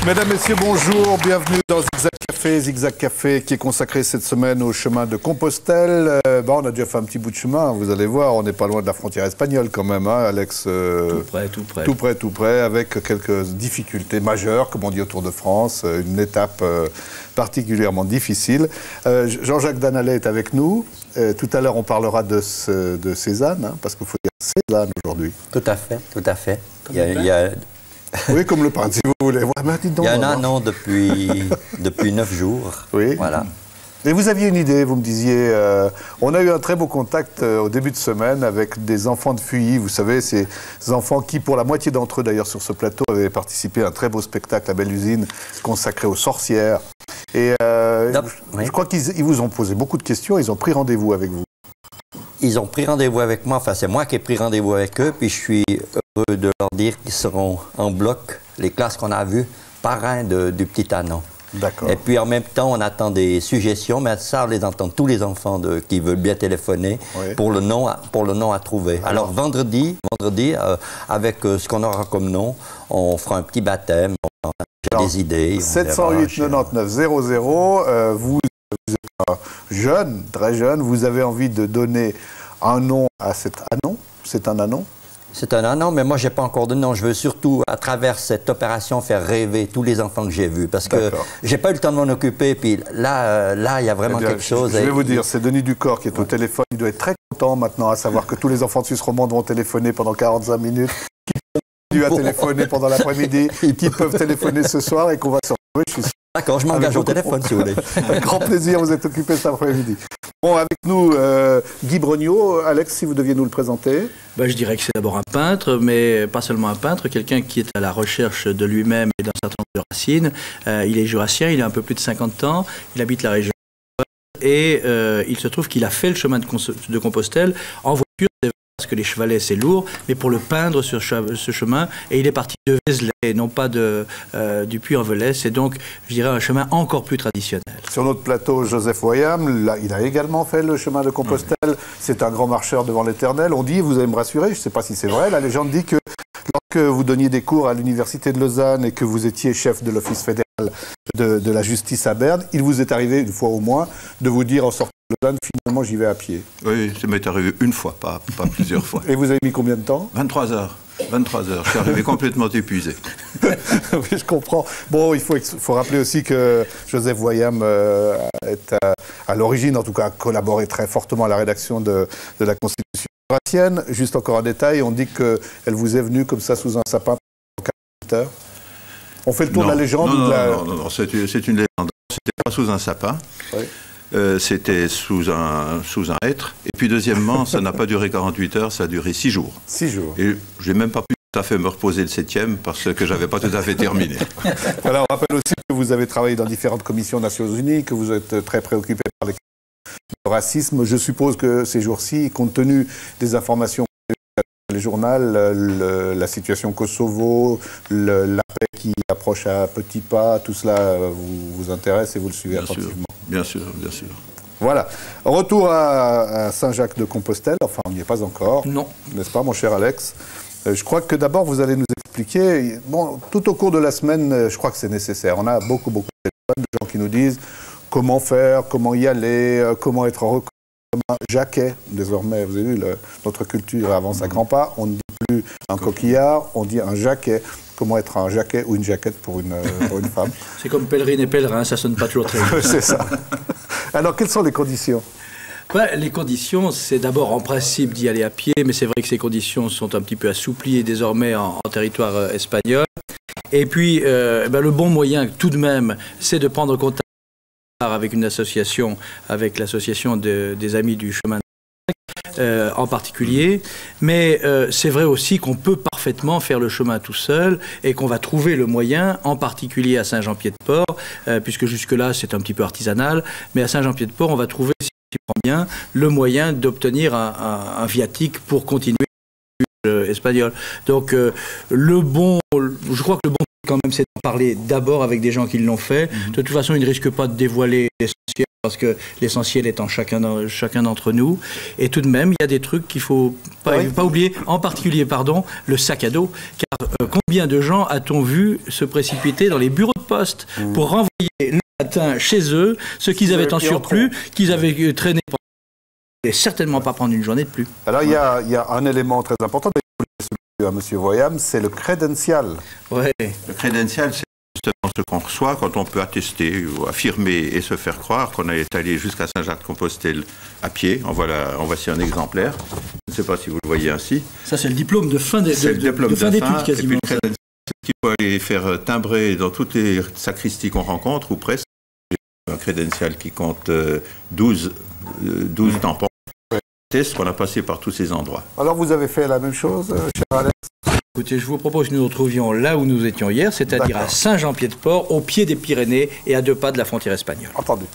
Mesdames, Messieurs, bonjour, bienvenue dans Zigzag Café qui est consacré cette semaine au chemin de Compostelle. On a déjà fait un petit bout de chemin, vous allez voir, on n'est pas loin de la frontière espagnole quand même, hein, Alex. Tout près, avec quelques difficultés majeures, comme on dit au Tour de France, une étape particulièrement difficile. Jean-Jacques Danallet est avec nous. Tout à l'heure, on parlera de Cézanne, hein, parce qu'il faut dire Cézanne aujourd'hui. Tout à fait, tout à fait. Oui, comme le pain, si vous voulez. Ouais, il y a un an depuis 9 jours. Oui. Voilà. Et vous aviez une idée, vous me disiez, on a eu un très beau contact au début de semaine avec des enfants de Fuilly. Vous savez, ces enfants qui, pour la moitié d'entre eux d'ailleurs sur ce plateau, avaient participé à un très beau spectacle, La Belle Usine, consacré aux sorcières. Et je crois qu'ils vous ont posé beaucoup de questions, ils ont pris rendez-vous avec vous. Ils ont pris rendez-vous avec moi, enfin c'est moi qui ai pris rendez-vous avec eux, puis je suis heureux de leur dire qu'ils seront en bloc, les classes qu'on a vues, parrains du petit Anon. D'accord. Et puis en même temps, on attend des suggestions, mais ça, on les entend tous les enfants qui veulent bien téléphoner pour le nom à trouver. Alors vendredi, avec ce qu'on aura comme nom, on fera un petit baptême, on a des idées. 708 99 00, vous êtes jeune, très jeune, vous avez envie de donner un nom à cet anon. C'est un anon? C'est un anon, mais moi, je n'ai pas encore de nom. Je veux surtout, à travers cette opération, faire rêver tous les enfants que j'ai vus. Parce que je n'ai pas eu le temps de m'en occuper. Puis là, il y a vraiment quelque chose. Je vais vous dire, c'est Denis Ducor qui est au téléphone. Il doit être très content maintenant à savoir que tous les enfants de Suisse romande vont téléphoner pendant 45 minutes, qui continuent à téléphoner pendant l'après-midi, qui peuvent téléphoner ce soir et qu'on va se retrouver. Je suis sûr. D'accord, je m'engage au téléphone si vous voulez. Avec grand plaisir, vous êtes occupé cet après-midi. Bon, avec nous, Guy Brognaud. Alex, si vous deviez nous le présenter. Je dirais que c'est d'abord un peintre, mais pas seulement un peintre, quelqu'un qui est à la recherche de lui-même et d'un certain nombre de racines. Il est jurassien, il a un peu plus de 50 ans, il habite la région et il se trouve qu'il a fait le chemin de Compostelle en voiture. Parce que les chevalets c'est lourd, mais pour le peindre sur ce chemin, et il est parti de Vézelay, non pas du Puy-en-Velay, c'est donc, je dirais, un chemin encore plus traditionnel. Sur notre plateau, Joseph Wayam, là, il a également fait le chemin de Compostelle, c'est un grand marcheur devant l'Éternel. On dit, vous allez me rassurer, je ne sais pas si c'est vrai, la légende dit que lorsque vous donniez des cours à l'Université de Lausanne et que vous étiez chef de l'Office fédéral de la justice à Berne, il vous est arrivé, une fois au moins, de vous dire en sortant de Lausanne, finalement j'y vais à pied. Oui, ça m'est arrivé une fois, pas plusieurs fois. Et vous avez mis combien de temps? 23 heures. 23 heures. Je suis arrivé complètement épuisé. Oui, je comprends. Bon, il faut rappeler aussi que Joseph Wayam est à l'origine, en tout cas, a collaboré très fortement à la rédaction de la Constitution jurassienne. Juste encore un détail, on dit qu'elle vous est venue comme ça sous un sapin pendant 48 heures. On fait le tour de la légende? Non, c'est une légende. C'était pas sous un sapin. Oui. C'était sous un hêtre. Et puis deuxièmement, ça n'a pas duré 48 heures, ça a duré 6 jours. 6 jours. Et je n'ai même pas pu tout à fait me reposer le 7e parce que je n'avais pas tout à fait terminé. Voilà, on rappelle aussi que vous avez travaillé dans différentes commissions des Nations Unies, que vous êtes très préoccupé par le racisme. Je suppose que ces jours-ci, compte tenu des informations les journaux, la situation Kosovo, la paix qui approche à petits pas, tout cela vous intéresse et vous le suivez attentivement. Bien sûr, bien sûr. Voilà. Retour à Saint-Jacques-de-Compostelle. Enfin, on n'y est pas encore. Non. N'est-ce pas, mon cher Alex? Je crois que d'abord, vous allez nous expliquer. Bon, tout au cours de la semaine, je crois que c'est nécessaire. On a beaucoup de gens qui nous disent comment faire, comment y aller, comment être reconnu. Un jaquet, désormais, vous avez vu, notre culture avance à grands pas, on ne dit plus un coquillard, on dit un jaquet. Comment être un jaquet ou une jaquette pour une femme? C'est comme pèlerine et pèlerin, ça sonne pas toujours très bien. C'est ça. Alors, quelles sont les conditions? Les conditions, c'est d'abord en principe d'y aller à pied, mais c'est vrai que ces conditions sont un petit peu assouplies désormais en territoire espagnol. Et puis, le bon moyen tout de même, c'est de prendre contact avec une association, avec l'association des Amis du Chemin en particulier, mais c'est vrai aussi qu'on peut parfaitement faire le chemin tout seul et qu'on va trouver le moyen, en particulier à Saint-Jean-Pied-de-Port, puisque jusque-là c'est un petit peu artisanal, mais à Saint-Jean-Pied-de-Port on va trouver, si tu prends bien, le moyen d'obtenir un viatique pour continuer espagnol. Donc je crois que le bon quand même c'est de parler d'abord avec des gens qui l'ont fait. De toute façon ils ne risquent pas de dévoiler l'essentiel parce que l'essentiel est en chacun d'entre nous. Et tout de même, il y a des trucs qu'il ne faut pas oublier, en particulier, le sac à dos. Car combien de gens a-t-on vu se précipiter dans les bureaux de poste pour renvoyer le matin chez eux ce qu'ils avaient en surplus, qu'ils avaient traîné et certainement pas prendre une journée de plus. Alors il y a un élément très important, à M. Voyam, c'est le crédential. Ouais. Le crédential, c'est justement ce qu'on reçoit quand on peut attester ou affirmer et se faire croire qu'on est allé jusqu'à Saint-Jacques-de-Compostelle à pied. En voici un exemplaire. Je ne sais pas si vous le voyez ainsi. Ça, c'est le diplôme de fin d'études quasiment. Et puis le crédential qu'il faut aller faire timbrer dans toutes les sacristies qu'on rencontre, ou presque. Un crédential qui compte 12 tampons. Test qu'on a passé par tous ces endroits. Alors vous avez fait la même chose, cher Alex? Écoutez, je vous propose que nous nous retrouvions là où nous étions hier, c'est-à-dire à Saint-Jean-Pied-de-Port, au pied des Pyrénées et à 2 pas de la frontière espagnole. Entendu.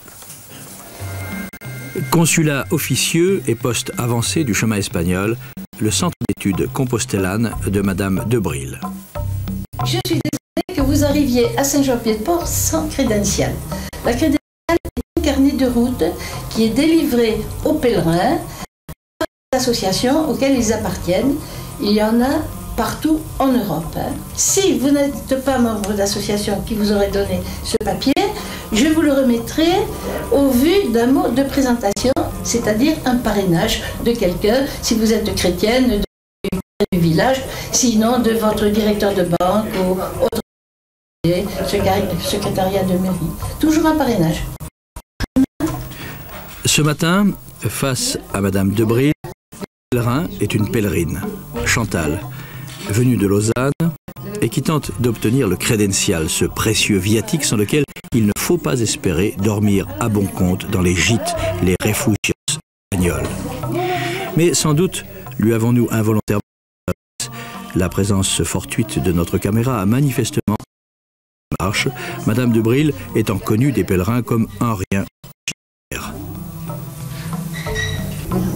Consulat officieux et poste avancé du chemin espagnol, le centre d'études compostellanes de Madame de Bril. Je suis désolée que vous arriviez à Saint-Jean-Pied-de-Port sans crédential. La crédential est un carnet de route qui est délivré aux pèlerins associations auxquelles ils appartiennent. Il y en a partout en Europe. Si vous n'êtes pas membre d'association qui vous aurait donné ce papier, je vous le remettrai au vu d'un mot de présentation, c'est-à-dire un parrainage de quelqu'un, si vous êtes chrétienne, du village, sinon de votre directeur de banque ou autre secrétariat de mairie. Toujours un parrainage. Ce matin, face à Madame de Bril, le pèlerin est une pèlerine, Chantal, venue de Lausanne et qui tente d'obtenir le crédential, ce précieux viatique sans lequel il ne faut pas espérer dormir à bon compte dans les gîtes, les refugios espagnols. Mais sans doute lui avons-nous involontairement la présence fortuite de notre caméra a manifestement marche, Madame de Bril étant connue des pèlerins comme un rien.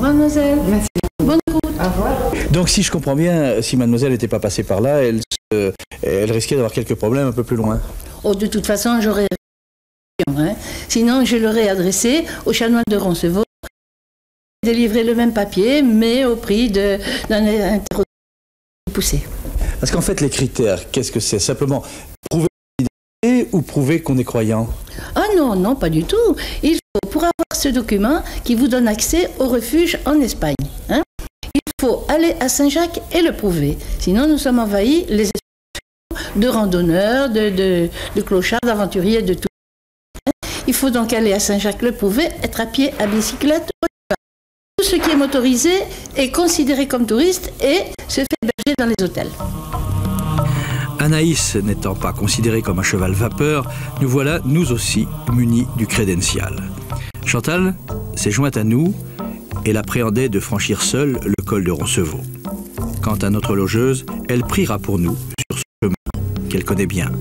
Mademoiselle, merci. Bonne route. Au revoir. Donc si je comprends bien, si mademoiselle n'était pas passée par là, elle risquait d'avoir quelques problèmes un peu plus loin. Oh, de toute façon, j'aurais... Sinon, je l'aurais adressé au chanoine de Roncevaux, délivrer le même papier, mais au prix d'un interrogatoire poussé. Parce qu'en fait, les critères, qu'est-ce que c'est? Simplement prouver l'identité ou prouver qu'on est croyant? Ah non, non, pas du tout. Il faut, pour avoir ce document qui vous donne accès au refuge en Espagne, il faut aller à Saint-Jacques et le prouver. Sinon, nous sommes envahis, les de randonneurs, de clochards, d'aventuriers, de tout. Il faut donc aller à Saint-Jacques le prouver, être à pied, à bicyclette. Tout ce qui est motorisé est considéré comme touriste et se fait héberger dans les hôtels. Anaïs n'étant pas considérée comme un cheval vapeur, nous voilà, nous aussi, munis du crédential. Chantal s'est jointe à nous et l'appréhendait de franchir seule le col de Roncevaux. Quant à notre logeuse, elle priera pour nous sur ce chemin qu'elle connaît bien.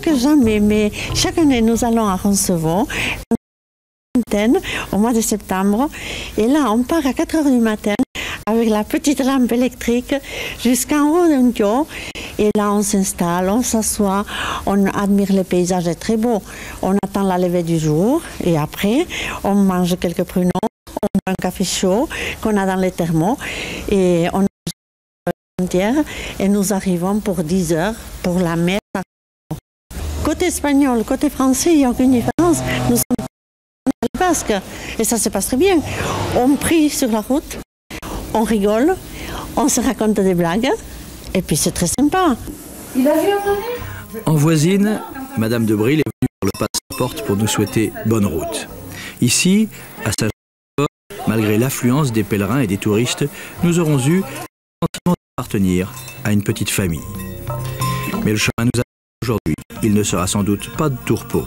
Que jamais, mais chaque année nous allons à Roncevaux, au mois de septembre, et là on part à 4 h du matin avec la petite lampe électrique jusqu'en haut d'un toit, et là on s'installe, on s'assoit, on admire les paysages, c'est très beau, on attend la levée du jour, et après on mange quelques pruneaux, on boit un café chaud qu'on a dans les thermos, et on et nous arrivons pour 10 h pour la messe. Côté espagnol, côté français, il n'y a aucune différence. Nous sommes basques et ça se passe très bien. On prie sur la route, on rigole, on se raconte des blagues et puis c'est très sympa. Il a vu un En voisine, Madame de Bril est venue par le passe-porte pour nous souhaiter bonne route. Ici, à Saint-Jean, malgré l'affluence des pèlerins et des touristes, nous aurons eu le sentiment d'appartenir à une petite famille. Mais le chemin nous a aujourd'hui, il ne sera sans doute pas de tourpeau.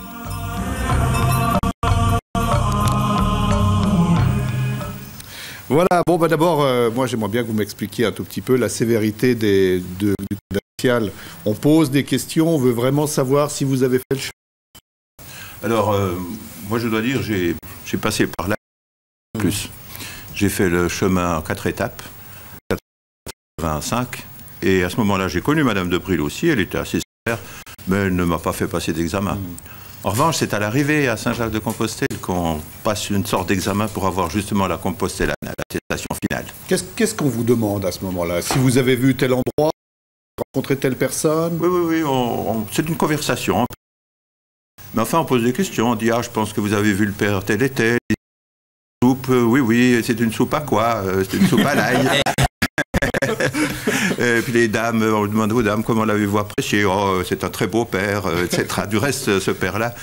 Voilà, bon bah d'abord, moi j'aimerais bien que vous m'expliquiez un tout petit peu la sévérité du crédential. On pose des questions, on veut vraiment savoir si vous avez fait le chemin. Alors, moi je dois dire, j'ai passé par là plus. J'ai fait le chemin en 4 étapes, 85, et à ce moment-là j'ai connu Madame de Bril aussi, elle était assez sévère, mais elle ne m'a pas fait passer d'examen. En revanche, c'est à l'arrivée à Saint-Jacques-de-Compostelle qu'on passe une sorte d'examen pour avoir justement la Compostellane, l'attestation finale. Qu'est-ce qu'on vous demande à ce moment-là? Si vous avez vu tel endroit, rencontré telle personne? Oui, c'est une conversation. Mais enfin, on pose des questions. On dit, je pense que vous avez vu le père tel et tel. Soupe, oui, c'est une soupe à quoi? C'est une soupe à l'ail. Et puis les dames, on demande aux dames comment l'avez-vous apprécié? Oh, c'est un très beau père, etc. Du reste, ce père-là,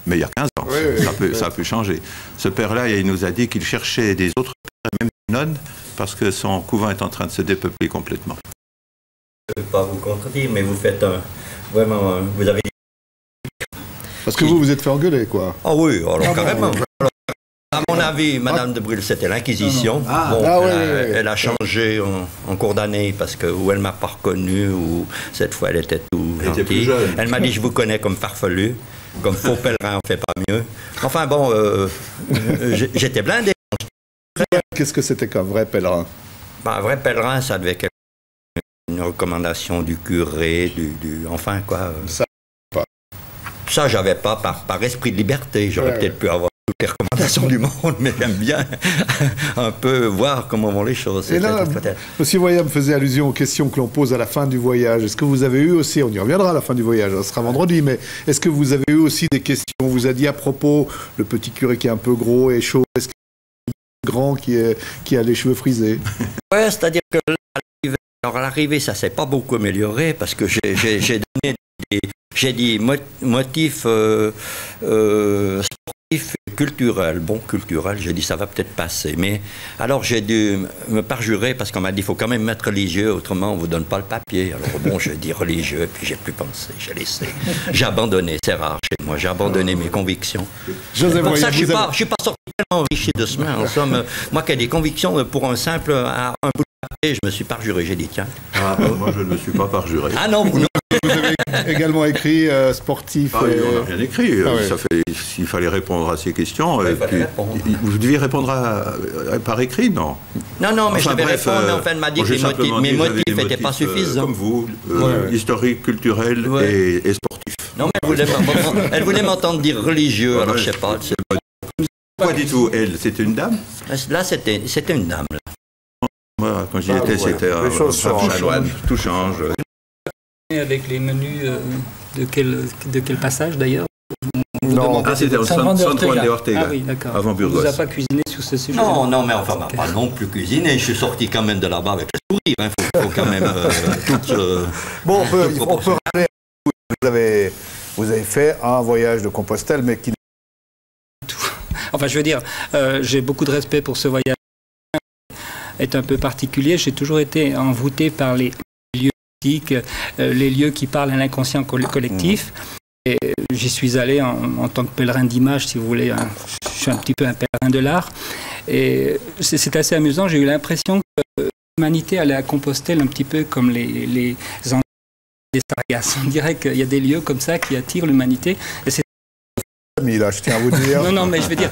mais il y a 15 ans, ça a pu changer. Ce père-là, il nous a dit qu'il cherchait des autres pères, même des nonnes, parce que son couvent est en train de se dépeupler complètement. Je ne veux pas vous contredire, mais vous faites vraiment, vous avez... Parce que vous êtes fait engueuler, quoi. Ah oui, alors carrément. À mon avis, Madame de Brûle, c'était l'Inquisition. Elle a changé en cours d'année parce que ou elle m'a pas reconnu ou cette fois elle était tout gentille. Elle m'a dit je vous connais comme farfelu, comme faux pèlerin, on fait pas mieux. Enfin bon, j'étais blindé. Qu'est-ce que c'était qu'un vrai pèlerin? Un vrai pèlerin, ça devait être une recommandation du curé, enfin quoi. Ça, j'avais pas par esprit de liberté. J'aurais peut-être pu avoir toutes les recommandations du monde, mais j'aime bien un peu voir comment vont les choses. Et là, M. Voyam faisait allusion aux questions que l'on pose à la fin du voyage. Est-ce que vous avez eu aussi, on y reviendra à la fin du voyage, ce sera vendredi, mais est-ce que vous avez eu aussi des questions? On vous a dit à propos, le petit curé qui est un peu gros et chaud, est-ce qu'il y a un grand qui a les cheveux frisés? Oui, c'est-à-dire que à l'arrivée, ça s'est pas beaucoup amélioré parce que j'ai donné j'ai dit motifs sportifs et culturels. Bon, culturel, j'ai dit ça va peut-être passer. Mais alors j'ai dû me parjurer parce qu'on m'a dit il faut quand même mettre religieux, autrement on ne vous donne pas le papier. Alors bon, j'ai dit religieux, et puis j'ai plus pensé, j'ai laissé. J'ai abandonné, c'est rare chez moi, j'ai abandonné mes convictions. Pour ça, je ne suis pas sorti tellement enrichi de ce main. En somme, moi qui ai des convictions pour un simple un bout de papier, je me suis parjuré, j'ai dit tiens. Moi je ne me suis pas parjuré. Ah non, vous avez également écrit sportif. On n'a rien écrit. Il fallait répondre à ces questions. Vous deviez répondre par écrit, non? Non, mais je devais répondre, mais enfin, elle m'a dit que mes motifs n'étaient pas suffisants. Comme vous, historique, culturel et sportif. Non, mais elle voulait m'entendre dire religieux, alors je ne sais pas. Pas du tout, elle, c'était une dame? Là, c'était une dame. Là. Moi, quand j'y étais, c'était un chanoine. Tout change. Avec les menus de quel passage d'ailleurs? C'était au San Juan de Ortega. Ah oui, d'accord. Avant Burgos. On ne vous a pas cuisiné sur ce sujet? Non, mais enfin, pas non plus cuisiné. Je suis sorti quand même de là-bas avec le sourire. Il faut quand même tout... Bon, on peut rappeler, vous avez fait un voyage de Compostelle, mais qui... Enfin, je veux dire, j'ai beaucoup de respect pour ce voyage. Est un peu particulier. J'ai toujours été envoûté par les lieux mythiques, les lieux qui parlent à l'inconscient collectif. Et j'y suis allé en tant que pèlerin d'image, si vous voulez. Je suis un petit peu un pèlerin de l'art. Et c'est assez amusant. J'ai eu l'impression que l'humanité allait à Compostelle un petit peu comme les Sargasses. On dirait qu'il y a des lieux comme ça qui attirent l'humanité. Et c'est... Là, je tiens à vous dire. Non, mais je veux dire,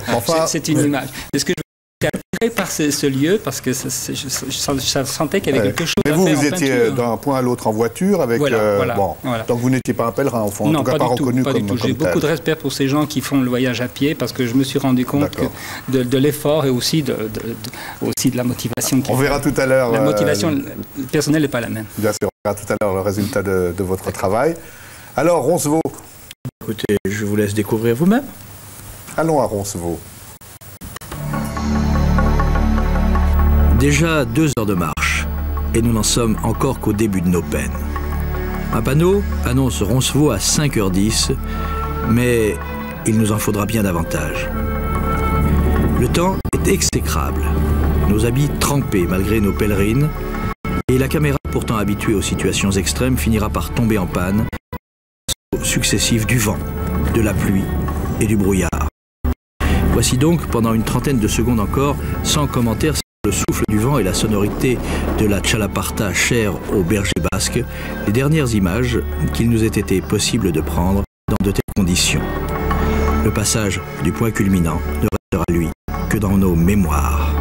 c'est une image. Est-ce que je suis attiré par ce lieu parce que je sentais qu'il y avait quelque chose à faire. Mais vous étiez d'un point à l'autre en voiture avec. Voilà. Donc vous n'étiez pas un pèlerin, au fond, non, en tout cas pas reconnu comme tel. J'ai beaucoup de respect pour ces gens qui font le voyage à pied parce que je me suis rendu compte de l'effort et aussi de la motivation. On verra tout à l'heure. La motivation personnelle n'est pas la même. Bien sûr, on verra tout à l'heure le résultat de votre travail. Alors, Roncevaux. Écoutez, je vous laisse découvrir vous-même. Allons à Roncevaux. Déjà 2 heures de marche, et nous n'en sommes encore qu'au début de nos peines. Un panneau annonce Roncevaux à 5h10, mais il nous en faudra bien davantage. Le temps est exécrable, nos habits trempés malgré nos pèlerines, et la caméra, pourtant habituée aux situations extrêmes, finira par tomber en panne, successifs du vent, de la pluie et du brouillard. Voici donc, pendant une trentaine de secondes encore, sans commentaire, le souffle du vent et la sonorité de la chalaparta chère aux bergers basques, les dernières images qu'il nous ait été possible de prendre dans de telles conditions. Le passage du point culminant ne restera, lui, que dans nos mémoires.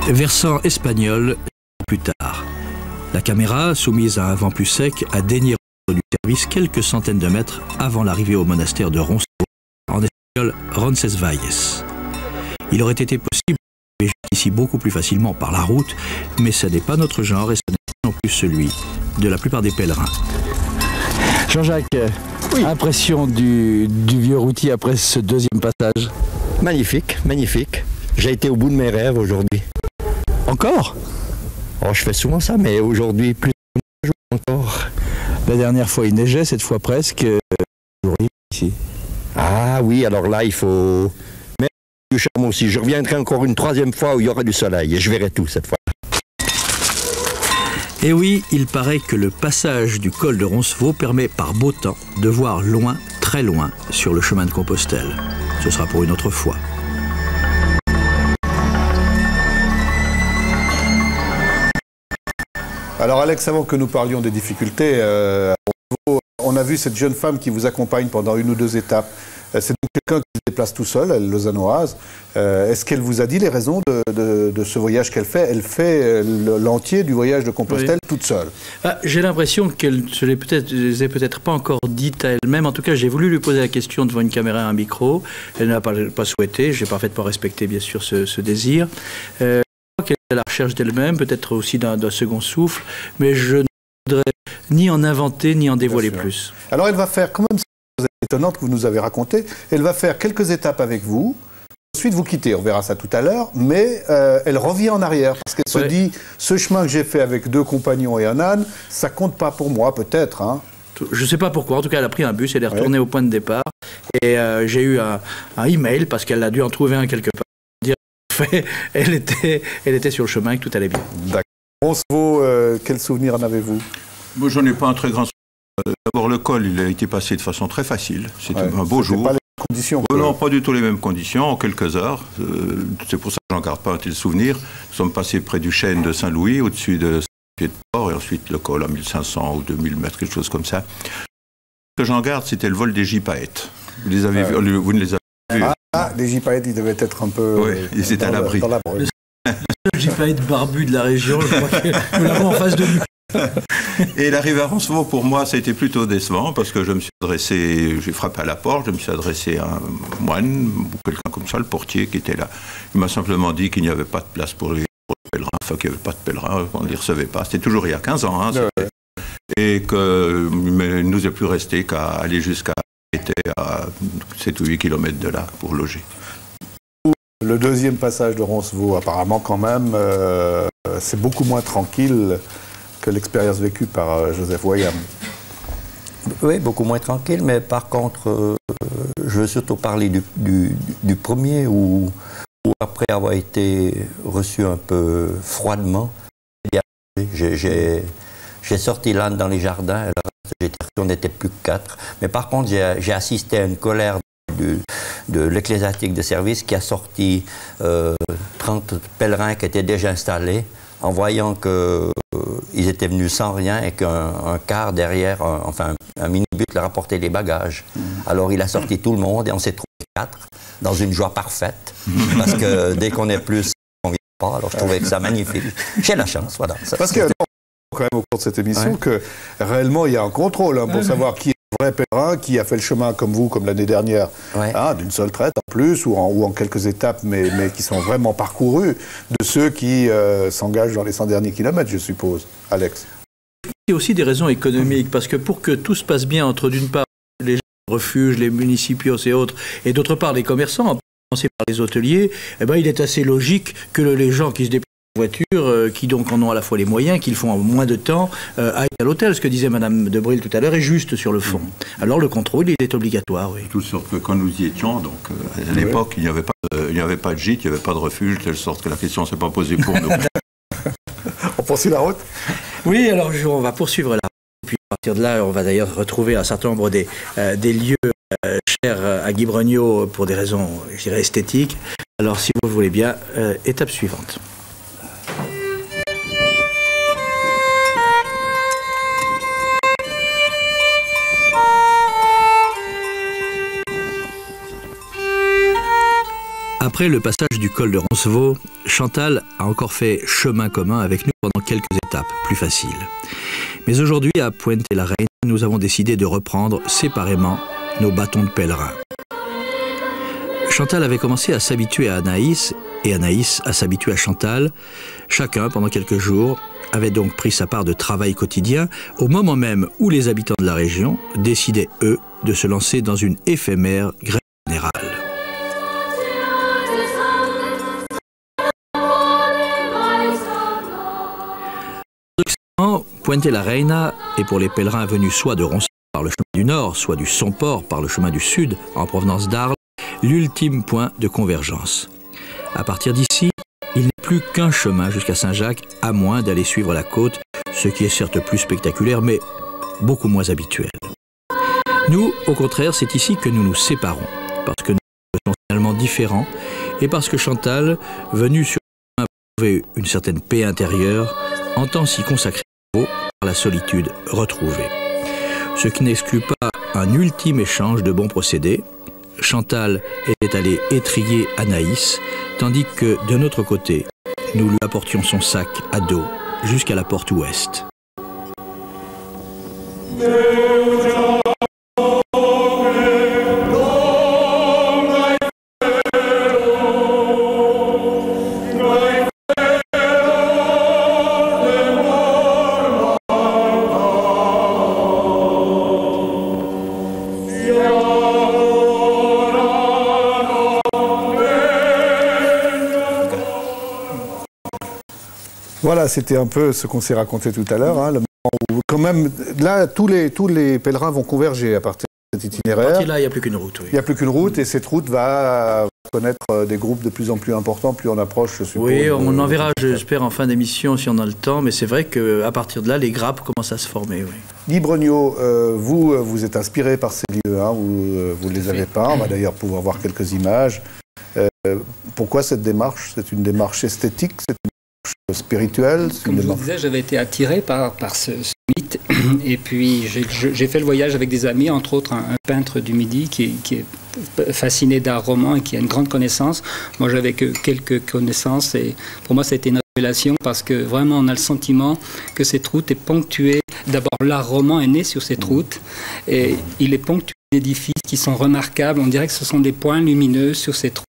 Versant espagnol, plus tard. La caméra, soumise à un vent plus sec, a daigné du service quelques centaines de mètres avant l'arrivée au monastère de Roncesvalles, en espagnol Roncesvalles. Il aurait été possible d'arriver jusqu'ici beaucoup plus facilement par la route, mais ce n'est pas notre genre et ce n'est pas non plus celui de la plupart des pèlerins. Jean-Jacques, oui. Impression du vieux routier après ce deuxième passage? Magnifique, magnifique. J'ai été au bout de mes rêves aujourd'hui. Encore? Oh, je fais souvent ça, mais aujourd'hui, plus encore. La dernière fois, il neigeait, cette fois presque. Ici. Ah oui, alors là, il faut mettre du charme aussi. Je reviendrai encore une troisième fois où il y aura du soleil et je verrai tout cette fois. Et oui, il paraît que le passage du col de Roncevaux permet par beau temps de voir loin, très loin, sur le chemin de Compostelle. Ce sera pour une autre fois. Alors Alex, avant que nous parlions des difficultés, on a vu cette jeune femme qui vous accompagne pendant une ou deux étapes. C'est donc quelqu'un qui se déplace tout seul, elle est lausannoise. Est-ce qu'elle vous a dit les raisons de ce voyage qu'elle fait? Elle fait l'entier du voyage de Compostelle toute seule. J'ai l'impression qu'elle ne les ait peut-être pas encore dites à elle-même. En tout cas, j'ai voulu lui poser la question devant une caméra et un micro. Elle n'a pas souhaité. J'ai parfaitement respecté, bien sûr, ce désir. Je crois qu'elle est à la recherche d'elle-même, peut-être aussi d'un second souffle, mais je ne voudrais ni en inventer, ni en dévoiler plus. Alors elle va faire quand même chose étonnante que vous nous avez racontée. Elle va faire quelques étapes avec vous. Ensuite, vous quittez. On verra ça tout à l'heure. Mais elle revient en arrière parce qu'elle se dit ce chemin que j'ai fait avec 2 compagnons et un âne, ça compte pas pour moi, peut-être. Hein. Je ne sais pas pourquoi. En tout cas, elle a pris un bus. Elle est retournée au point de départ. Et j'ai eu un email parce qu'elle a dû en trouver un quelque part. Elle était sur le chemin et que tout allait bien. D'accord. Roncevaux, quel souvenir en avez-vous? Moi, j'en ai pas un très grand souvenir. D'abord, le col, il a été passé de façon très facile. C'était un beau jour. Pas les mêmes conditions. Non, pas du tout les mêmes conditions, en quelques heures. C'est pour ça que j'en garde pas un tel souvenir. Nous sommes passés près du chêne de Saint-Louis, au-dessus de Saint-Pied-de-Port, et ensuite le col à 1500 ou 2000 mètres, quelque chose comme ça. Ce que j'en garde, c'était le vol des gypaètes. Vous les avez vus, vous ne les avez vus? Les gypaètes, ils devaient être un peu... Oui, ils étaient à l'abri. Le seul gypaète barbu de la région, je crois que nous l'avons en face de nous. Et l'arrivée à Roncevaux, pour moi, ça a été plutôt décevant parce que je me suis adressé, j'ai frappé à la porte, je me suis adressé à un moine ou quelqu'un comme ça, le portier qui était là. Il m'a simplement dit qu'il n'y avait pas de place pour les pèlerins, enfin qu'il n'y avait pas de pèlerins, qu'on ne les recevait pas. C'était toujours il y a 15 ans. Hein, et qu'il ne nous est plus resté qu'à aller jusqu'à 7 ou 8 kilomètres de là pour loger. Le deuxième passage de Roncevaux, apparemment quand même, c'est beaucoup moins tranquille que l'expérience vécue par Joseph Voyam. Oui, beaucoup moins tranquille, mais par contre, je veux surtout parler du premier où après avoir été reçu un peu froidement, j'ai sorti l'âne dans les jardins, on n'était plus que 4, mais par contre j'ai assisté à une colère de l'ecclésiastique de service qui a sorti 30 pèlerins qui étaient déjà installés, en voyant qu'ils étaient venus sans rien et qu'un car derrière, un minibus leur apportait les bagages. Alors il a sorti tout le monde et on s'est trouvés 4 dans une joie parfaite. Parce que dès qu'on est plus, on ne vient pas. Alors je trouvais que ça magnifique. J'ai la chance, voilà. Parce que quand même au cours de cette émission que réellement il y a un contrôle pour savoir qui est le vrai pèlerin, qui a fait le chemin comme vous, comme l'année dernière, d'une seule traite en plus, ou en quelques étapes, mais qui sont vraiment parcourus, de ceux qui s'engagent dans les 100 derniers kilomètres, je suppose. Alex. Il y a aussi des raisons économiques, parce que pour que tout se passe bien entre, d'une part, les refuges, les municipios et autres, et d'autre part, les commerçants, en commencer par les hôteliers, il est assez logique que les gens qui se déplacent en voiture, qui donc en ont à la fois les moyens, qu'ils font en moins de temps, aillent à l'hôtel. Ce que disait Mme de Bril tout à l'heure est juste sur le fond. Alors le contrôle, il est obligatoire, oui. De toute sorte que quand nous y étions, donc à l'époque, il n'y avait pas de gîte, il n'y avait pas de refuge, de telle sorte que la question ne s'est pas posée pour nous. On poursuit la route? Oui, alors on va poursuivre la route. Et puis à partir de là, on va d'ailleurs retrouver un certain nombre des lieux chers à Guy Brognaud pour des raisons, je dirais, esthétiques. Alors si vous voulez bien, étape suivante. Après le passage du col de Roncevaux, Chantal a encore fait chemin commun avec nous pendant quelques étapes, plus faciles. Mais aujourd'hui, à Puente-la-Reina, nous avons décidé de reprendre séparément nos bâtons de pèlerin. Chantal avait commencé à s'habituer à Anaïs, et Anaïs à s'habituer à Chantal. Chacun, pendant quelques jours, avait donc pris sa part de travail quotidien, au moment même où les habitants de la région décidaient, eux, de se lancer dans une éphémère grève générale. Puente-la-Reina est pour les pèlerins venus soit de Roncevaux par le chemin du nord, soit du Somport par le chemin du sud, en provenance d'Arles, l'ultime point de convergence. À partir d'ici, il n'est plus qu'un chemin jusqu'à Saint-Jacques, à moins d'aller suivre la côte, ce qui est certes plus spectaculaire, mais beaucoup moins habituel. Nous, au contraire, c'est ici que nous nous séparons, parce que nous sommes finalement différents, et parce que Chantal, venue sur le chemin pour trouver une certaine paix intérieure, entend s'y consacrer par la solitude retrouvée. Ce qui n'exclut pas un ultime échange de bons procédés. Chantal était allée étriller Anaïs, tandis que, de notre côté, nous lui apportions son sac à dos jusqu'à la porte ouest. Voilà, c'était un peu ce qu'on s'est raconté tout à l'heure. Hein, le moment où, quand même, là, tous les pèlerins vont converger à partir de cet itinéraire. À partir de là, il n'y a plus qu'une route. Oui. Il n'y a plus qu'une route, et cette route va connaître des groupes de plus en plus importants, plus on approche, je suppose. Oui, on en verra, j'espère, en fin d'émission, si on a le temps. Mais c'est vrai qu'à partir de là, les grappes commencent à se former. Oui. Guy Brognaud, vous êtes inspiré par ces lieux, hein, vous les avez peints. On va d'ailleurs pouvoir voir quelques images. Pourquoi cette démarche? C'est une démarche esthétique, c'est une spirituel. Comme je vous disais, j'avais été attiré par ce mythe, et puis j'ai fait le voyage avec des amis, entre autres un peintre du Midi qui est fasciné d'art roman et qui a une grande connaissance. Moi, j'avais que quelques connaissances, et pour moi, ça a été une révélation, parce que vraiment, on a le sentiment que cette route est ponctuée. D'abord, l'art roman est né sur cette route, et il est ponctué d'édifices qui sont remarquables. On dirait que ce sont des points lumineux sur cette route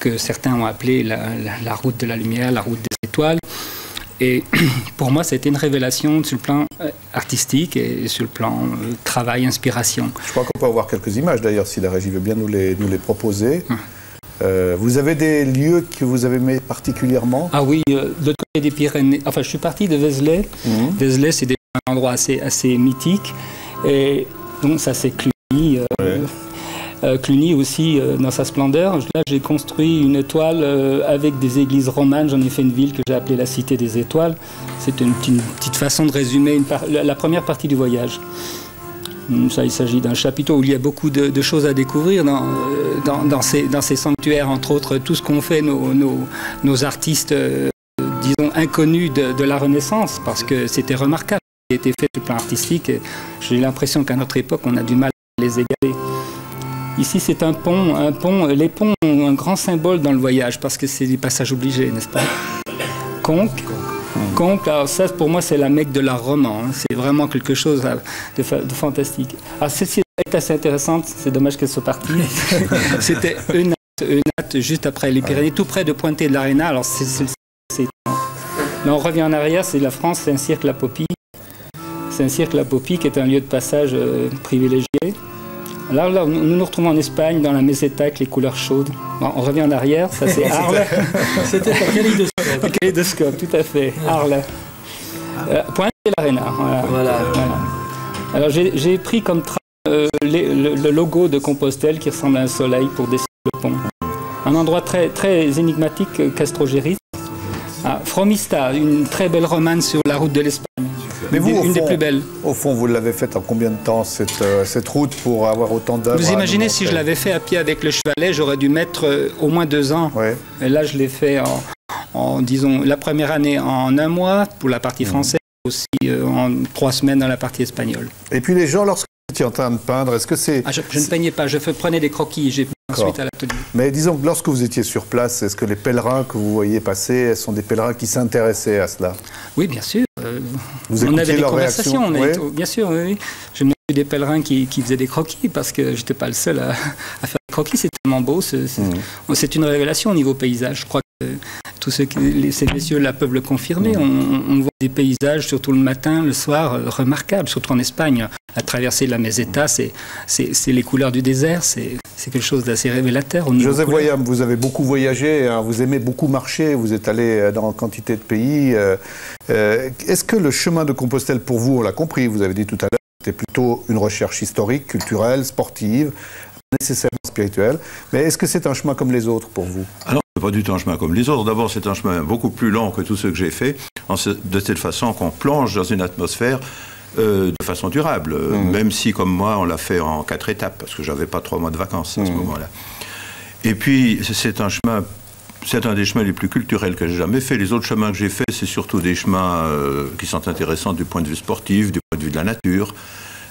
que certains ont appelé la route de la lumière, la route des étoiles. Et pour moi, c'était une révélation sur le plan artistique et sur le plan travail, inspiration. Je crois qu'on peut avoir quelques images d'ailleurs, si la régie veut bien nous les proposer. Vous avez des lieux que vous avez aimés particulièrement? Ah oui, de l'autre côté des Pyrénées. Enfin, je suis parti de Vézelay. Vézelay, c'est un endroit assez mythique. Et donc, ça, c'est Cluny. Cluny aussi, dans sa splendeur. Là, j'ai construit une étoile avec des églises romanes. J'en ai fait une ville que j'ai appelée la Cité des Étoiles. C'est une petite façon de résumer la première partie du voyage. Ça, il s'agit d'un chapiteau où il y a beaucoup de choses à découvrir dans ces sanctuaires, entre autres tout ce qu'ont fait nos artistes, disons, inconnus de la Renaissance, parce que c'était remarquable. Ce qui a été fait sur le plan artistique. J'ai l'impression qu'à notre époque, on a du mal à les égaler. Ici, c'est un pont. Les ponts ont un grand symbole dans le voyage, parce que c'est des passages obligés, n'est-ce pas? Conques. Alors ça, pour moi, c'est la Mecque de l'art roman. Hein. C'est vraiment quelque chose de fantastique. Alors, celle-ci est assez intéressante. C'est dommage qu'elle soit partie. C'était Eunat, juste après les Pyrénées, tout près de Puente-la-Reina. Alors, là, on revient en arrière. C'est la France, c'est un cirque La Popie. C'est un cirque La Popie qui est un lieu de passage privilégié. Là, nous nous retrouvons en Espagne, dans la meseta avec les couleurs chaudes. Bon, on revient en arrière, ça c'est Arles. C'était un kaléidoscope. Un kaléidoscope, tout à fait. Arles. Puente-la-Reina. Voilà. Alors j'ai pris comme trace le logo de Compostelle qui ressemble à un soleil pour dessiner le pont. Un endroit très, très énigmatique, Castrogéris. Fromista, une très belle romane sur la route de l'Espagne. Mais vous, une des plus belles. Au fond, vous l'avez faite en combien de temps, cette route, pour avoir autant d'œuvres? Vous imaginez, si je l'avais fait à pied avec le chevalet, j'aurais dû mettre au moins 2 ans. Ouais. Et là, je l'ai fait disons, la première année en 1 mois pour la partie française, aussi en 3 semaines dans la partie espagnole. Et puis les gens, lorsque vous étiez en train de peindre, est-ce que c'est... Je ne peignais pas, je prenais des croquis, j'ai ensuite à l'atelier. Mais disons que lorsque vous étiez sur place, est-ce que les pèlerins que vous voyez passer sont des pèlerins qui s'intéressaient à cela? Oui, bien sûr. Vous on avait des conversations, oui. Bien sûr, oui. J'ai même eu des pèlerins qui faisaient des croquis, parce que je n'étais pas le seul à faire des croquis, c'est tellement beau, c'est une révélation au niveau paysage. Je crois que tous ces messieurs-là peuvent le confirmer. On voit des paysages, surtout le matin, le soir, remarquables, surtout en Espagne. La traversée de la Meseta, c'est les couleurs du désert, c'est quelque chose d'assez révélateur. Joseph Voyam, vous avez beaucoup voyagé, hein, vous aimez beaucoup marcher, vous êtes allé dans quantité de pays. Est-ce que le chemin de Compostelle, pour vous, on l'a compris, vous avez dit tout à l'heure, c'était plutôt une recherche historique, culturelle, sportive, nécessairement spirituelle, mais est-ce que c'est un chemin comme les autres pour vous? Alors, c'est pas du tout un chemin comme les autres. D'abord, c'est un chemin beaucoup plus long que tous ceux que j'ai fait, de telle façon qu'on plonge dans une atmosphère de façon durable, même si, comme moi, on l'a fait en 4 étapes, parce que j'avais pas 3 mois de vacances à ce moment-là. Et puis, c'est un des chemins les plus culturels que j'ai jamais fait. Les autres chemins que j'ai faits, c'est surtout des chemins qui sont intéressants du point de vue sportif, du point de vue de la nature,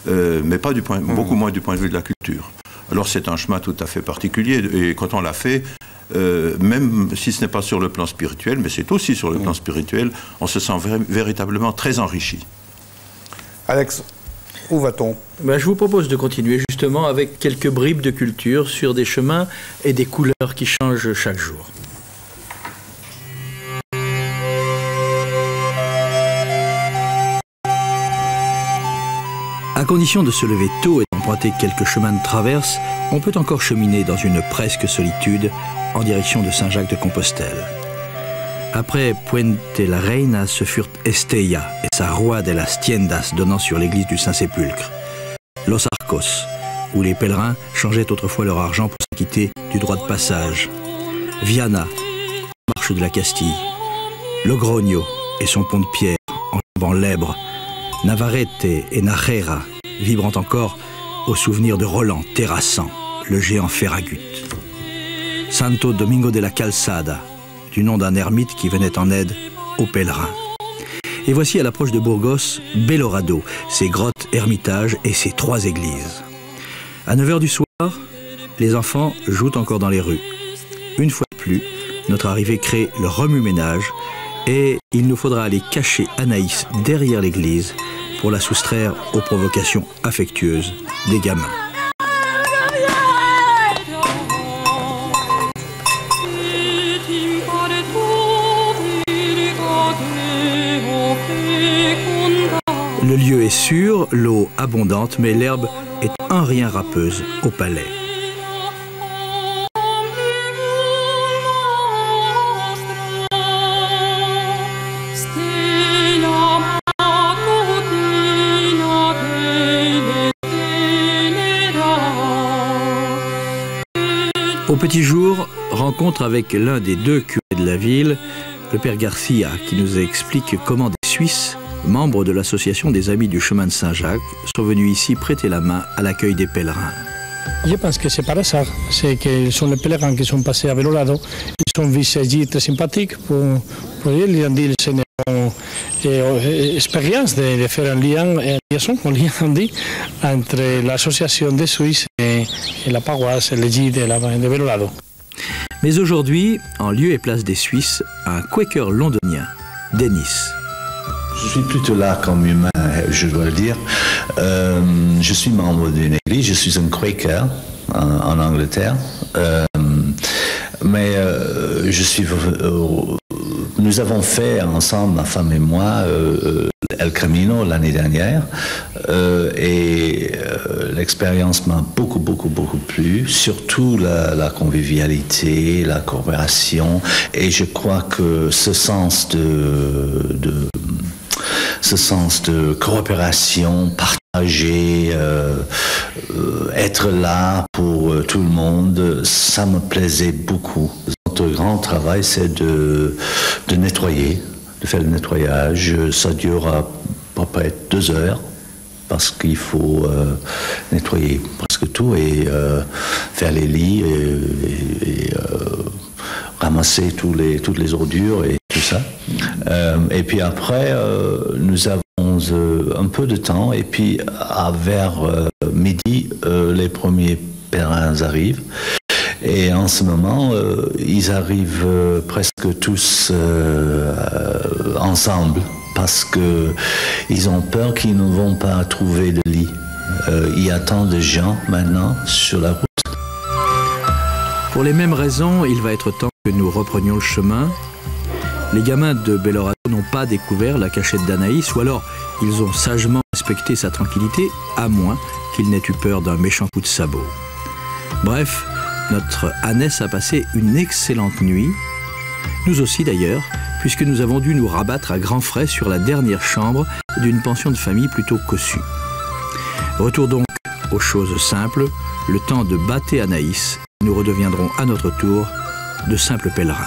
mais pas beaucoup moins du point de vue de la culture. Alors c'est un chemin tout à fait particulier, et quand on l'a fait, même si ce n'est pas sur le plan spirituel, mais c'est aussi sur le plan spirituel, on se sent véritablement très enrichi. Alex, où va-t-on? Je vous propose de continuer justement avec quelques bribes de culture sur des chemins et des couleurs qui changent chaque jour. À condition de se lever tôt et d'emprunter quelques chemins de traverse, on peut encore cheminer dans une presque solitude en direction de Saint-Jacques de Compostelle. Après Puente la Reina, ce furent Estella et sa Rua de las Tiendas donnant sur l'église du Saint-Sépulcre. Los Arcos, où les pèlerins changeaient autrefois leur argent pour s'acquitter du droit de passage. Viana, marche de la Castille. Logroño et son pont de pierre, enjambant l'Èbre. Navarrete et Najera, vibrant encore au souvenir de Roland terrassant, le géant Ferragut. Santo Domingo de la Calzada, du nom d'un ermite qui venait en aide aux pèlerins. Et voici à l'approche de Burgos, Belorado, ses grottes, ermitages et ses 3 églises. À 9h du soir, les enfants jouent encore dans les rues. Une fois de plus, notre arrivée crée le remue-ménage et il nous faudra aller cacher Anaïs derrière l'église pour la soustraire aux provocations affectueuses des gamins. Le lieu est sûr, l'eau abondante, mais l'herbe est un rien râpeuse au palais. Au petit jour, rencontre avec l'un des 2 curés de la ville, le père Garcia, qui nous explique comment des Suisses, membres de l'association des Amis du Chemin de Saint-Jacques, sont venus ici prêter la main à l'accueil des pèlerins. Je pense que c'est par hasard, c'est que sont les pèlerins qui sont passés à Belorado, ils sont vus allí très sympathiques pour eux, ils ont dit c'est une expérience de faire un lien, on dit, entre l'association des Suisses et la paroisse, l'église de Belorado. Mais aujourd'hui, en lieu et place des Suisses, un Quaker londonien, Dennis. Je suis plutôt là comme humain, je dois le dire. Je suis membre d'une église, je suis un Quaker en Angleterre. Mais nous avons fait ensemble, ma femme et moi, El Camino l'année dernière. Et l'expérience m'a beaucoup plu, surtout la convivialité, la coopération. Et je crois que ce sens de coopération, partager, être là pour tout le monde, ça me plaisait beaucoup. Notre grand travail, c'est de nettoyer, de faire le nettoyage. Ça dure à peu près 2 heures, parce qu'il faut nettoyer presque tout et faire les lits et ramasser toutes les ordures et tout ça. Et puis après, nous avons dans un peu de temps, et puis vers midi, les premiers pèlerins arrivent. Et en ce moment, ils arrivent presque tous ensemble, parce qu'ils ont peur qu'ils ne vont pas trouver de lit. Il y a tant de gens maintenant sur la route. Pour les mêmes raisons, il va être temps que nous reprenions le chemin. Les gamins de Belorado n'ont pas découvert la cachette d'Anaïs, ou alors ils ont sagement respecté sa tranquillité, à moins qu'ils n'aient eu peur d'un méchant coup de sabot. Bref, notre Annès a passé une excellente nuit, nous aussi d'ailleurs, puisque nous avons dû nous rabattre à grands frais sur la dernière chambre d'une pension de famille plutôt cossue. Retour donc aux choses simples, le temps de bâter Anaïs, nous redeviendrons à notre tour de simples pèlerins.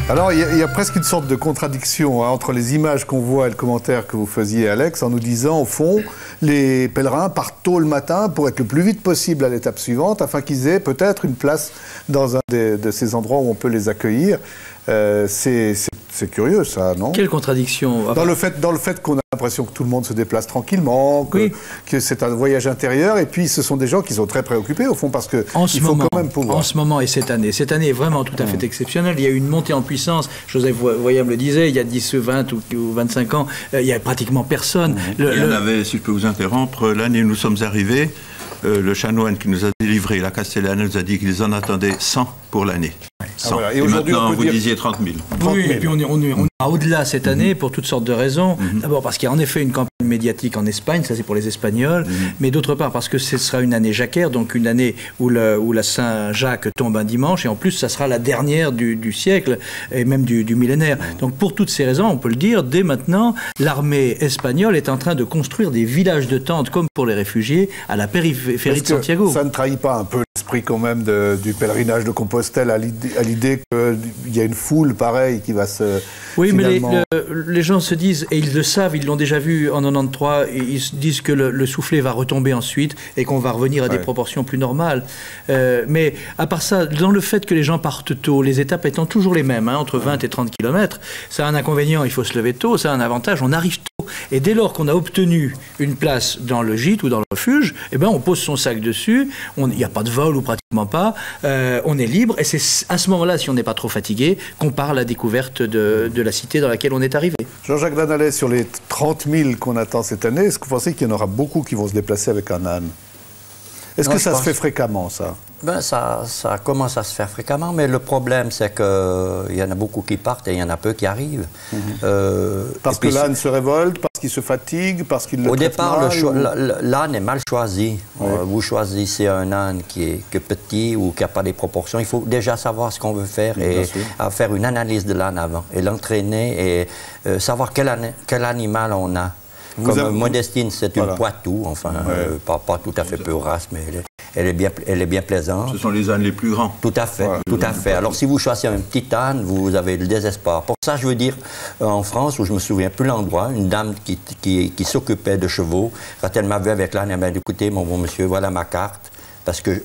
Alors, il y a presque une sorte de contradiction entre les images qu'on voit et le commentaire que vous faisiez, Alex, en nous disant, au fond, les pèlerins partent tôt le matin pour être le plus vite possible à l'étape suivante, afin qu'ils aient peut-être une place dans un de ces endroits où on peut les accueillir. C'est curieux, ça, non? Quelle contradiction? Dans le fait qu'on a l'impression que tout le monde se déplace tranquillement, que c'est un voyage intérieur, et puis ce sont des gens qui sont très préoccupés, au fond, parce que il faut quand même pouvoir. En ce moment et cette année est vraiment tout à fait exceptionnelle. Il y a eu une montée en puissance. Joseph Voyam le disait, il y a 10, 20 ou 25 ans, il n'y avait pratiquement personne. Il y en avait, si je peux vous interrompre, l'année où nous sommes arrivés, le chanoine qui nous a délivré la Castellane nous a dit qu'ils en attendaient 100 pour l'année. 100. Voilà. Et maintenant, vous disiez 30 000. 30 000. Oui, et puis on est au-delà cette année pour toutes sortes de raisons. D'abord parce qu'il y a en effet une campagne médiatique en Espagne, ça c'est pour les Espagnols, mais d'autre part parce que ce sera une année jacquaire, donc une année où la Saint-Jacques tombe un dimanche, et en plus ça sera la dernière du siècle, et même du millénaire. Donc pour toutes ces raisons, on peut le dire, dès maintenant, l'armée espagnole est en train de construire des villages de tentes, comme pour les réfugiés, à la périphérie de Santiago. Ça ne trahit pas un peu l'esprit quand même du pèlerinage de Compostelle à l'idée qu'il y a une foule pareille qui va se... Oui, finalement... mais les gens se disent, et ils le savent, ils l'ont déjà vu en 93, et ils se disent que le soufflet va retomber ensuite et qu'on va revenir à des proportions plus normales. Mais à part ça, dans le fait que les gens partent tôt, les étapes étant toujours les mêmes, entre 20 et 30 km, ça a un inconvénient, il faut se lever tôt, ça a un avantage, on arrive tôt. Et dès lors qu'on a obtenu une place dans le gîte ou dans le refuge, eh ben on pose son sac dessus, il n'y a pas de vol ou pratiquement pas, on est libre, et c'est à ce moment-là, si on n'est pas trop fatigué, qu'on part à la découverte de la cité dans laquelle on est arrivé. Jean-Jacques Danalais, sur les 30 000 qu'on attend cette année, est-ce que vous pensez qu'il y en aura beaucoup qui vont se déplacer avec un âne? Est-ce que ça se fait fréquemment, ça? Ben, ça commence à se faire fréquemment, mais le problème, c'est qu'il y en a beaucoup qui partent et il y en a peu qui arrivent. Parce que l'âne se révolte, parce qu'il se fatigue, parce qu'il le Au traite départ, mal, l'âne est mal choisi. Vous choisissez un âne qui est petit ou qui n'a pas les proportions. Il faut déjà savoir ce qu'on veut faire et faire une analyse de l'âne avant et l'entraîner et savoir quel animal on a. Comme Modestine, c'est une Poitou, enfin, pas tout à fait peu race, mais elle est bien plaisante. Ce sont les ânes les plus grands. Tout à fait, tout à fait. Alors si vous choisissez un petit âne, vous avez le désespoir. Pour ça, je veux dire, en France, où je me souviens plus l'endroit, une dame qui s'occupait de chevaux, quand elle m'a vu avec l'âne, elle m'a dit, écoutez, mon bon monsieur, voilà ma carte, parce que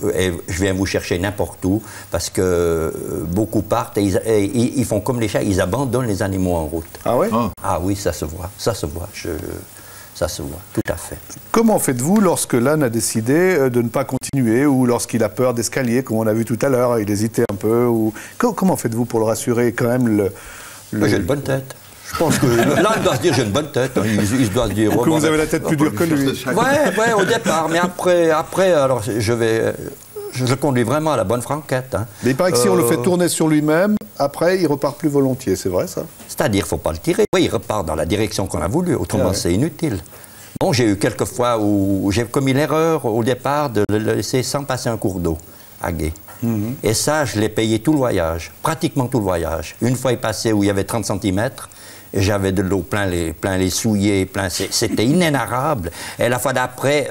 je viens vous chercher n'importe où, parce que beaucoup partent et ils font comme les chats, ils abandonnent les animaux en route. Ah oui? Ah oui, ça se voit, ça se voit. Ça se voit, tout à fait. Comment faites-vous lorsque l'âne a décidé de ne pas continuer, ou lorsqu'il a peur d'escalier, comme on a vu tout à l'heure, il hésitait un peu, ou... Comment faites-vous pour le rassurer quand même J'ai une bonne tête. Je pense que l'âne doit se dire j'ai une bonne tête. Il doit se dire... que vous avez la tête plus dure que lui. Ouais, au départ. Mais après alors je le conduis vraiment à la bonne franquette. Hein. Mais il paraît que si on le fait tourner sur lui-même, après, il repart plus volontiers, c'est vrai ça? C'est-à-dire, il ne faut pas le tirer. Oui, il repart dans la direction qu'on a voulu, autrement c'est inutile. Bon, j'ai eu quelques fois où j'ai commis l'erreur au départ de le laisser sans passer un cours d'eau à Gué. Et ça, je l'ai payé tout le voyage, pratiquement tout le voyage. Une fois, il passait où il y avait 30 cm, et j'avais de l'eau plein les souliers, c'était inénarrable. Et la fois d'après,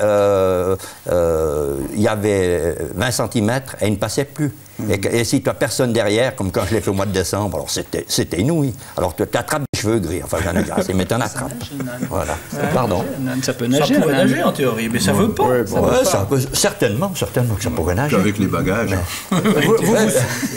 il y avait 20 cm et il ne passait plus. Et si tu n'as personne derrière, comme quand je l'ai fait au mois de décembre, alors c'était inouï. Alors tu attrapes des cheveux gris, enfin j'en ai assez, mais tu en attrapes. Voilà. Pardon. Ça peut nager. Ça pourrait nager en théorie, mais ça ne veut pas. Certainement que ça pourrait nager. Avec les bagages.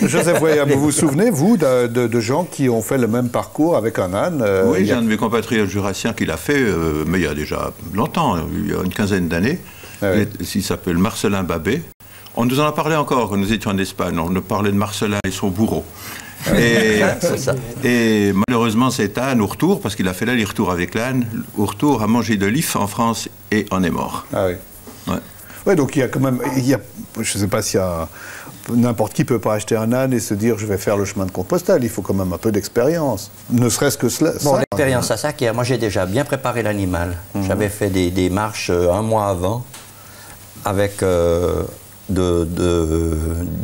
Joseph Voyam, vous vous souvenez, vous, de gens qui ont fait le même parcours avec un âne Oui, j'ai un de mes compatriotes jurassiens qui l'a fait, mais il y a déjà longtemps, il y a une quinzaine d'années. Il s'appelle Marcelin Babet. On nous en a parlé encore quand nous étions en Espagne. On nous parlait de Marcelin et son bourreau. Et malheureusement, cet âne, au retour, parce qu'il a fait l'aller-retour avec l'âne, au retour, a mangé de l'if en France et en est mort. Ah oui. Ouais. Ouais, donc il y a quand même... je ne sais pas s'il y a... N'importe qui ne peut pas acheter un âne et se dire je vais faire le chemin de Compostelle. Il faut quand même un peu d'expérience. Ne serait-ce que cela. Bon, l'expérience, ça s'acquiert. Moi, j'ai déjà bien préparé l'animal. J'avais fait des marches un mois avant avec... de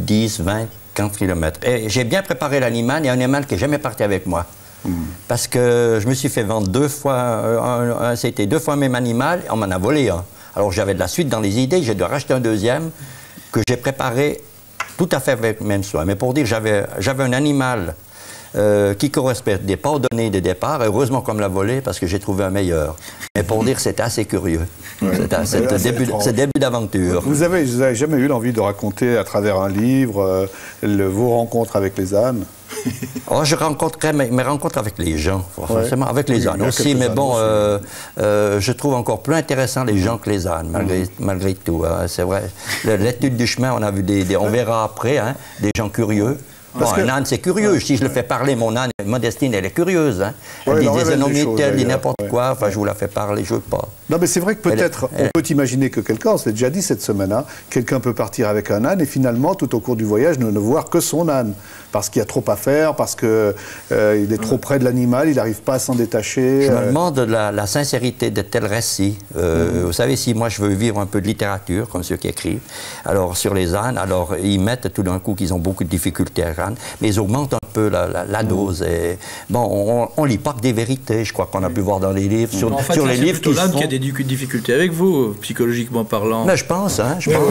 10, 20, 15 km. Et j'ai bien préparé l'animal, et un animal qui n'est jamais parti avec moi. Parce que je me suis fait vendre 2 fois, c'était 2 fois le même animal, et on m'en a volé un. Alors j'avais de la suite dans les idées, j'ai dû racheter un deuxième que j'ai préparé tout à fait avec le même soin. Mais pour dire, j'avais un animal qui correspondait pas aux données de départ. Heureusement qu'on me l'a volé parce que j'ai trouvé un meilleur. Mais pour dire, c'était assez curieux. C'est début d'aventure. Vous avez jamais eu l'envie de raconter à travers un livre vos rencontres avec les ânes? Oh, je rencontrais mes rencontres avec les gens, forcément, avec les ânes aussi, mais bon, je trouve encore plus intéressant les gens que les ânes, malgré tout. Hein, c'est vrai. L'étude du chemin, on a vu on verra après, hein, des gens curieux. Bon, un âne, c'est curieux. Si je le fais parler, mon âne, Modestine, elle est curieuse. Hein. Elle dit des énormités, elle dit n'importe quoi. Enfin, je vous la fais parler, je veux pas. Non, mais c'est vrai que peut-être, on peut imaginer que quelqu'un, on s'est déjà dit cette semaine, hein, quelqu'un peut partir avec un âne et finalement, tout au cours du voyage, ne voir que son âne. Parce qu'il y a trop à faire, parce qu'il est trop près de l'animal, il n'arrive pas à s'en détacher. Je me demande la sincérité de tels récits. Vous savez, si moi je veux vivre un peu de littérature, comme ceux qui écrivent, alors sur les ânes, alors ils mettent tout d'un coup qu'ils ont beaucoup de difficultés à ânes, mais ils augmentent un peu la dose. Et, bon, on lit pas que des vérités, je crois qu'on a pu voir dans les livres. Sur les livres qui l'âne qui a des difficultés avec vous, psychologiquement parlant. Mais je pense, hein, je pense.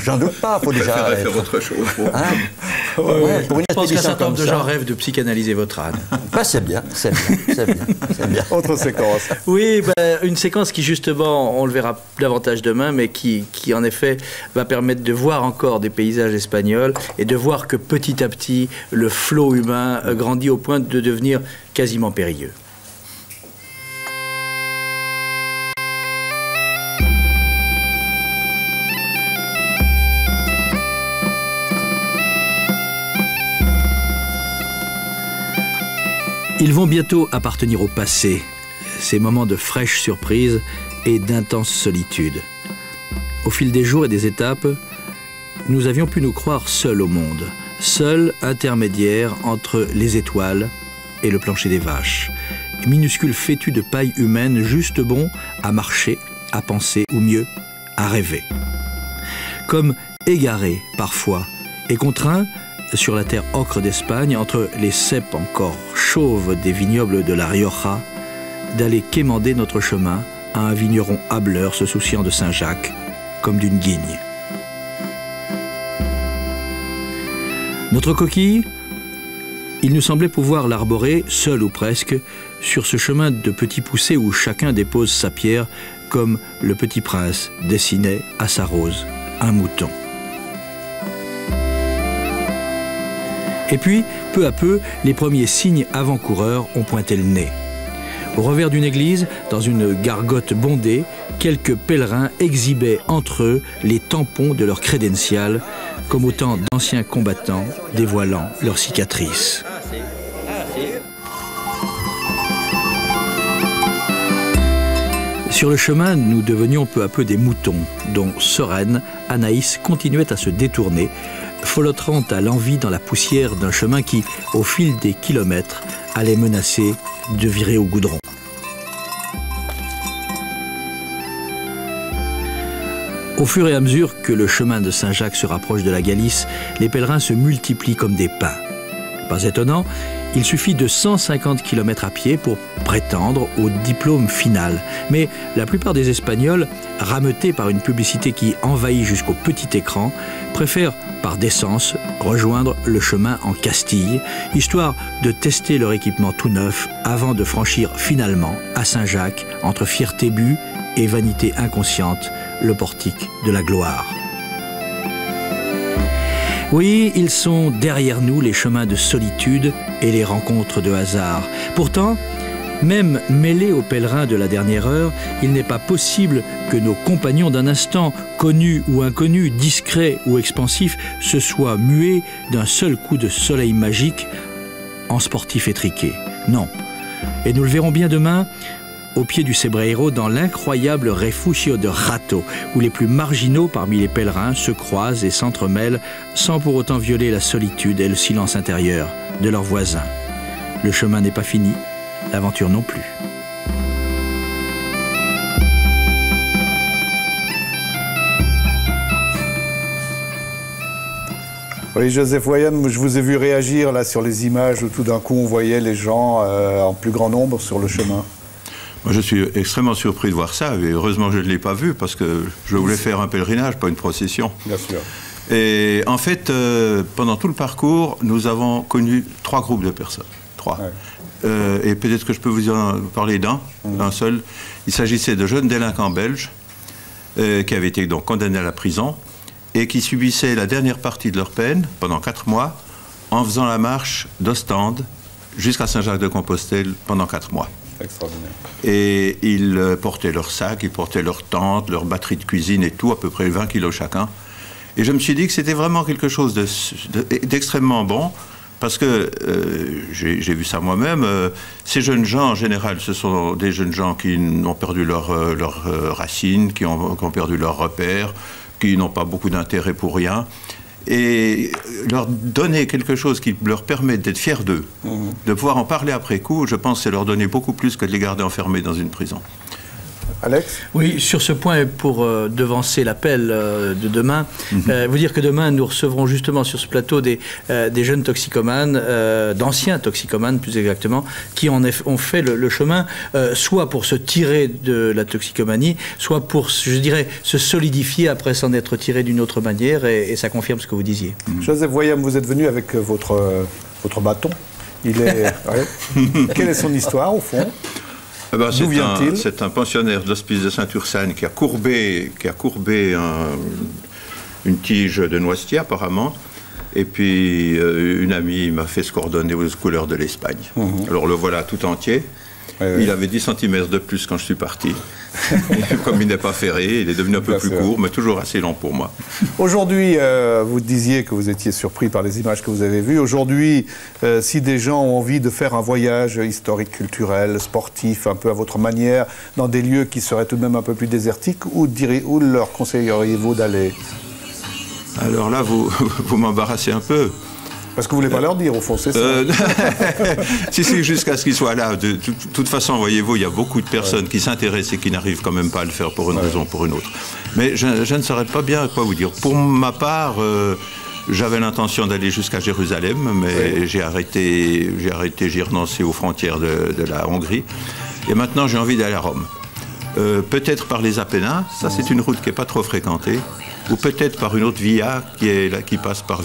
J'en doute pas, il faut déjà faire autre chose. Hein? Pour une je pense qu'un certain nombre de gens rêvent de psychanalyser votre âne. Ben, c'est bien. Autre séquence. Oui, une séquence qui justement, on le verra davantage demain, mais qui en effet va permettre de voir encore des paysages espagnols et de voir que petit à petit, le flot humain grandit au point de devenir quasiment périlleux. Ils vont bientôt appartenir au passé, ces moments de fraîche surprise et d'intense solitude. Au fil des jours et des étapes, nous avions pu nous croire seuls au monde, seuls intermédiaires entre les étoiles et le plancher des vaches, minuscules fétus de paille humaine juste bons à marcher, à penser ou mieux, à rêver. Comme égarés parfois et contraints sur la terre ocre d'Espagne, entre les ceps encore chauves des vignobles de la Rioja, d'aller quémander notre chemin à un vigneron hâbleur se souciant de Saint-Jacques comme d'une guigne. Notre coquille, il nous semblait pouvoir l'arborer, seul ou presque, sur ce chemin de petits poussés où chacun dépose sa pierre comme le petit prince dessinait à sa rose un mouton. Et puis, peu à peu, les premiers signes avant-coureurs ont pointé le nez. Au revers d'une église, dans une gargote bondée, quelques pèlerins exhibaient entre eux les tampons de leurs crédentials, comme autant d'anciens combattants dévoilant leurs cicatrices. Sur le chemin, nous devenions peu à peu des moutons, dont sereine, Anaïs continuait à se détourner, folottrant à l'envi dans la poussière d'un chemin qui, au fil des kilomètres, allait menacer de virer au goudron. Au fur et à mesure que le chemin de Saint-Jacques se rapproche de la Galice, les pèlerins se multiplient comme des pins. Pas étonnant, il suffit de 150 km à pied pour prétendre au diplôme final. Mais la plupart des Espagnols, rameutés par une publicité qui envahit jusqu'au petit écran, préfèrent par décence rejoindre le chemin en Castille, histoire de tester leur équipement tout neuf avant de franchir finalement à Saint-Jacques, entre fierté bue et vanité inconsciente, le portique de la gloire. Oui, ils sont derrière nous les chemins de solitude et les rencontres de hasard. Pourtant, même mêlés aux pèlerins de la dernière heure, il n'est pas possible que nos compagnons d'un instant, connus ou inconnus, discrets ou expansifs, se soient mués d'un seul coup de soleil magique en sportifs étriqués. Non. Et nous le verrons bien demain, au pied du Cebreiro, dans l'incroyable Refugio de Rato, où les plus marginaux parmi les pèlerins se croisent et s'entremêlent sans pour autant violer la solitude et le silence intérieur de leurs voisins. Le chemin n'est pas fini, l'aventure non plus. Oui, Joseph Voyan, je vous ai vu réagir là sur les images où tout d'un coup on voyait les gens en plus grand nombre sur le chemin. Moi, je suis extrêmement surpris de voir ça, et heureusement je ne l'ai pas vu, parce que je voulais faire un pèlerinage, pas une procession. Bien sûr. Et en fait, pendant tout le parcours, nous avons connu 3 groupes de personnes. 3. Ouais. Et peut-être que je peux vous en parler d'un seul. Il s'agissait de jeunes délinquants belges qui avaient été donc condamnés à la prison et qui subissaient la dernière partie de leur peine, pendant 4 mois, en faisant la marche d'Ostende jusqu'à Saint-Jacques-de-Compostelle pendant 4 mois. Extraordinaire. Et ils portaient leurs sacs, ils portaient leurs tentes, leurs batteries de cuisine et tout, à peu près 20 kilos chacun. Et je me suis dit que c'était vraiment quelque chose d'extrêmement bon, parce que j'ai vu ça moi-même. Ces jeunes gens, en général, ce sont des jeunes gens qui ont perdu leurs racines, qui ont perdu leurs repères, qui n'ont pas beaucoup d'intérêt pour rien. Et leur donner quelque chose qui leur permet d'être fiers d'eux, de pouvoir en parler après coup, je pense que c'est leur donner beaucoup plus que de les garder enfermés dans une prison. Alex ? Oui, sur ce point, pour devancer l'appel de demain, vous dire que demain, nous recevrons justement sur ce plateau des jeunes toxicomanes, d'anciens toxicomanes plus exactement, qui ont fait le chemin, soit pour se tirer de la toxicomanie, soit pour, je dirais, se solidifier après s'en être tiré d'une autre manière, et ça confirme ce que vous disiez. Joseph Voyan, vous êtes venu avec votre bâton. Il est... ouais. Quelle est son histoire, au fond ? Eh ben, c'est un pensionnaire de l'hospice de Saint-Ursane qui a courbé une tige de noisetier apparemment, et puis une amie m'a fait se coordonner aux couleurs de l'Espagne. Alors le voilà tout entier. Il avait 10 cm de plus quand je suis parti. Comme il n'est pas ferré, il est devenu un peu plus court, mais toujours assez long pour moi. Aujourd'hui, vous disiez que vous étiez surpris par les images que vous avez vues. Aujourd'hui, si des gens ont envie de faire un voyage historique, culturel, sportif, un peu à votre manière, dans des lieux qui seraient tout de même un peu plus désertiques, où leur conseilleriez-vous d'aller ? Alors là, vous m'embarrassez un peu. Parce que vous ne voulez pas leur dire, au fond, c'est ça. Si, jusqu'à ce qu'ils soient là. De toute façon, voyez-vous, il y a beaucoup de personnes qui s'intéressent et qui n'arrivent quand même pas à le faire pour une raison ou pour une autre. Mais je ne saurais pas bien quoi vous dire. Pour ma part, j'avais l'intention d'aller jusqu'à Jérusalem, mais j'ai arrêté, j'ai renoncé aux frontières de la Hongrie. Et maintenant, j'ai envie d'aller à Rome. Peut-être par les Apennins, ça c'est une route qui n'est pas trop fréquentée, ou peut-être par une autre via qui passe par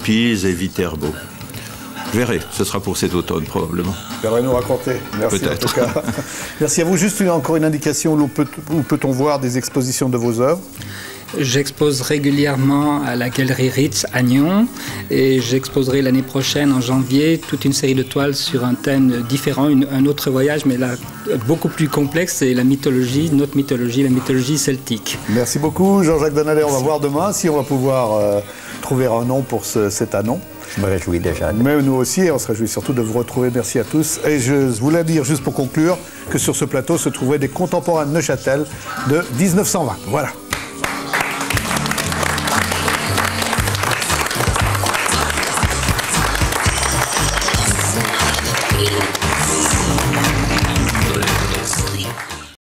Pise et Viterbo. Je verrai, ce sera pour cet automne probablement. Vous viendrez nous raconter. Merci en tout cas. Merci à vous. Juste encore une indication, où peut-on voir des expositions de vos œuvres ? J'expose régulièrement à la Galerie Ritz à Nyon et j'exposerai l'année prochaine, en janvier, toute une série de toiles sur un thème différent, un autre voyage, mais là, beaucoup plus complexe, c'est la mythologie, notre mythologie, la mythologie celtique. Merci beaucoup, Jean-Jacques Donnalet. On va voir demain si on va pouvoir trouver un nom pour cet annon. Je me réjouis déjà. Mais nous aussi, et on se réjouit surtout de vous retrouver. Merci à tous. Et je voulais dire, juste pour conclure, que sur ce plateau se trouvaient des contemporains de Neuchâtel de 1920. Voilà.